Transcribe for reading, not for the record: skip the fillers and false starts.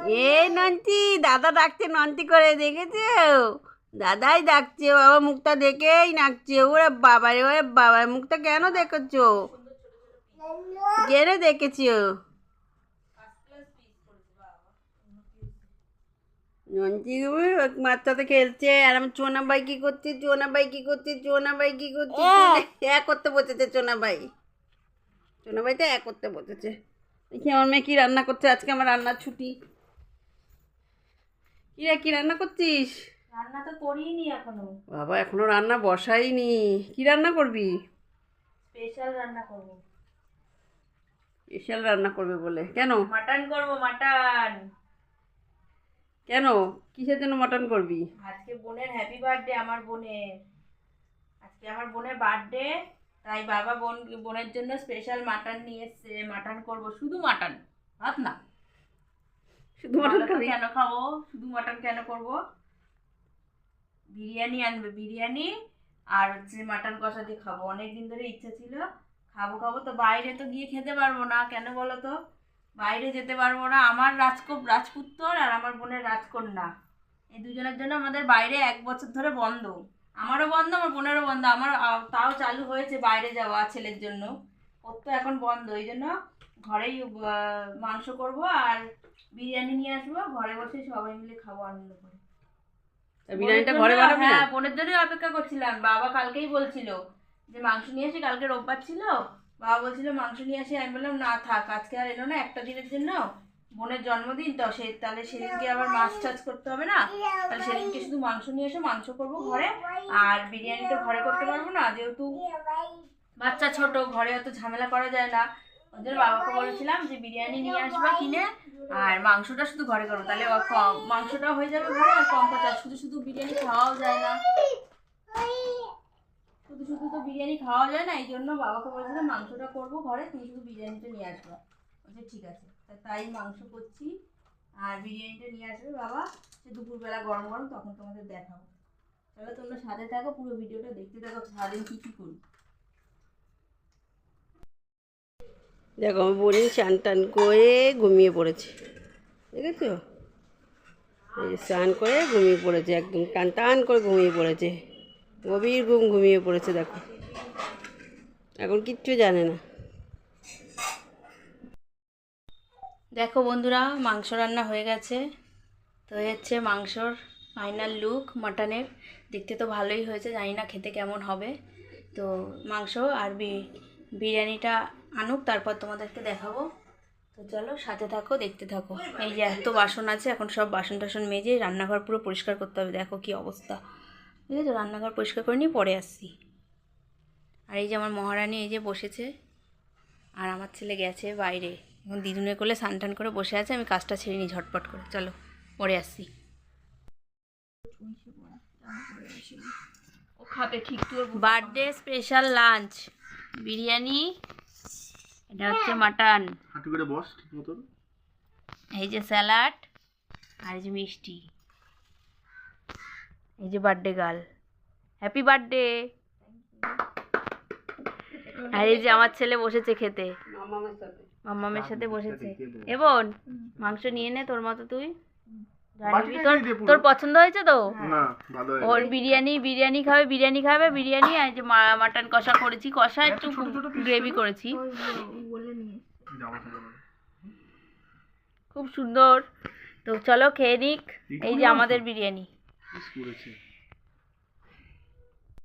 এ নন্টি, দাদা ডাকছে নন্টি করে, দেখেছো? দাদাই ডাকছে, বাবা মুখটা দেখেই নাচছে। ওরে বাবা রে, ওরে বাবা, মুখটা কেন দেখেছো? কেন দেখেছো? নন্টি মাথাতে খেলছে, আর আমার চোনা ভাই কি করছে? চোনা ভাই কি করছে? চোনা ভাই কি করছে? এক করতে বসেছে চোনা ভাই। চোনা ভাইটা এক করতে বসেছে। দেখি আমার মেয়ে কি রান্না করছে। আজকে আমার রান্নার ছুটি। কিরা, কি রান্না করছিস? রান্না তো করিনি এখনো। বাবা, এখনো রান্না বসাইনি। কি রান্না করবি? স্পেশাল রান্না করব। স্পেশাল রান্না করবে বলে? কেন? মাটন করব, মাটন। কেন? কিসের জন্য মটন করবি? আজকে বোনের হ্যাপি বার্থডে, আমার বোনের। আজকে আমার বোনের বার্থডে, তাই বাবা বোনের জন্য স্পেশাল মাটন নিয়ে এসেছে। মাটন করব, শুধু মাটন, ভাত না। শুধু মটন বলো তো খাবি? কেন খাবো? শুধু মাটন কেন করব? বিরিয়ানি আনবে, বিরিয়ানি আর হচ্ছে মাটন কষা দিয়ে খাবো। অনেকদিন ধরে ইচ্ছা ছিল, খাবো খাবো তো। বাইরে তো গিয়ে খেতে পারবো না, কেন বলো তো? বাইরে যেতে পারবো না। আমার রাজপুত্তর আর আমার বোনের রাজকন্যা, এই দুজনের জন্য আমাদের বাইরে 1 বছর ধরে বন্ধ। আমারও বন্ধ, আমার বোনেরও বন্ধ। আমার তাও চালু হয়েছে বাইরে যাওয়া ছেলের জন্য, ওর তো এখন বন্ধ। এই জন্য ঘরেই মাংস করব আর বিরিয়ানি নিয়ে আসবো, ঘরে বসে সবাই মিলে খাবো আনন্দ করে। বিরিয়ানিটা ঘরে বানাবি না? হ্যাঁ, বোনের জন্যই অপেক্ষা করছিলাম। বাবা কালকেই বলছিল যে মাংস নিয়ে আসি, কালকে রোববার ছিল। বাবা বলছিল মাংস নিয়ে আসি, আমি বললাম না থাক, আজকে আর এলো না, একটা দিনের জন্য। বোনের জন্মদিন তো, তাহলে সেদিনকে আবার মাছ টাছ করতে হবে না, তাহলে সেদিনকে শুধু মাংস নিয়ে এসে মাংস করবো ঘরে। আর বিরিয়ানি তো ঘরে করতে পারবো না, যেহেতু বাচ্চা ছোট, ঘরে অত ঝামেলা করা যায় না। ওদের বাবাকে বলেছিলাম যে বিরিয়ানি নিয়ে আসবা কিনে, আর মাংসটা শুধু ঘরে করবো, তাহলে মাংসটাও হয়ে যাবে ঘরে, আর কম খরচা। শুধু শুধু বিরিয়ানি খাওয়াও যায় না, শুধু শুধু তো বিরিয়ানি খাওয়া যায় না। এই জন্য বাবাকে বলেছিলাম মাংসটা করবো ঘরে, তুমি শুধু বিরিয়ানিটা নিয়ে আসবা। বলছে ঠিক আছে, তাই মাংস করছি আর বিরিয়ানিটা নিয়ে আসবে বাবা। সে দুপুরবেলা গরম গরম তখন তোমাদের দেখাবো। চলো তোমরা সাথে থাকো, পুরো ভিডিওটা দেখতে থাকো, সারাদিন কী কী করি। দেখো, আমার বোন চান টান করে ঘুমিয়ে পড়েছে, দেখেছো? এই যে স্নান করে ঘুমিয়ে পড়েছে, একদম টান টান করে ঘুমিয়ে পড়েছে। গভীর ঘুমিয়ে পড়েছে, দেখো। এখন কিচ্ছু জানে না। দেখো বন্ধুরা, মাংস রান্না হয়ে গেছে। তো হচ্ছে মাংসর ফাইনাল লুক মাটনের। দেখতে তো ভালোই হয়েছে, জানি না খেতে কেমন হবে। তো মাংস আর বিরিয়ানিটা আনুক, তারপর তোমাদেরকে দেখাবো। তো চলো সাথে থাকো, দেখতে থাকো। এই যে এত বাসন আছে, এখন সব বাসন টাসন মেজে রান্নাঘর পুরো পরিষ্কার করতে হবে। দেখো কি অবস্থা, ঠিক আছে? রান্নাঘর পরিষ্কার করে নিয়ে পরে আসছি। আর এই যে আমার মহারানী এই যে বসেছে, আর আমার ছেলে গেছে বাইরে। এখন দিদুনের কোলে স্নান টান করে বসে আছে, আমি কাজটা ছেড়ে নিই ঝটপট করে। চলো পরে আসছি। ও খাবে ঠিক, তোর বার্থডে স্পেশাল লাঞ্চ, বিরিয়ানি, এটা হচ্ছে মাটন, হাঁটু করে বস ঠিক মতন। এই যে স্যালাড, আর এই যে মিষ্টি, এই যে বার্থডে গার্ল, হ্যাপি বার্থডে। আর এই যে আমার ছেলে বসেছে খেতে, মাম্মামের সাথে বসেছে। এবং মাংস নিয়ে নে তোর মতো তুই, জানিবি তোর পছন্দ হয়েছে তো? না, ভালো ওর বিরিয়ানি খাবে, বিরিয়ানি। আর যে মাটন কষা করেছি, কষা একটু গ্রেভি করেছি, খুব সুন্দর। তো চলো খেয়ে নিক। এই যে আমাদের বিরিয়ানি।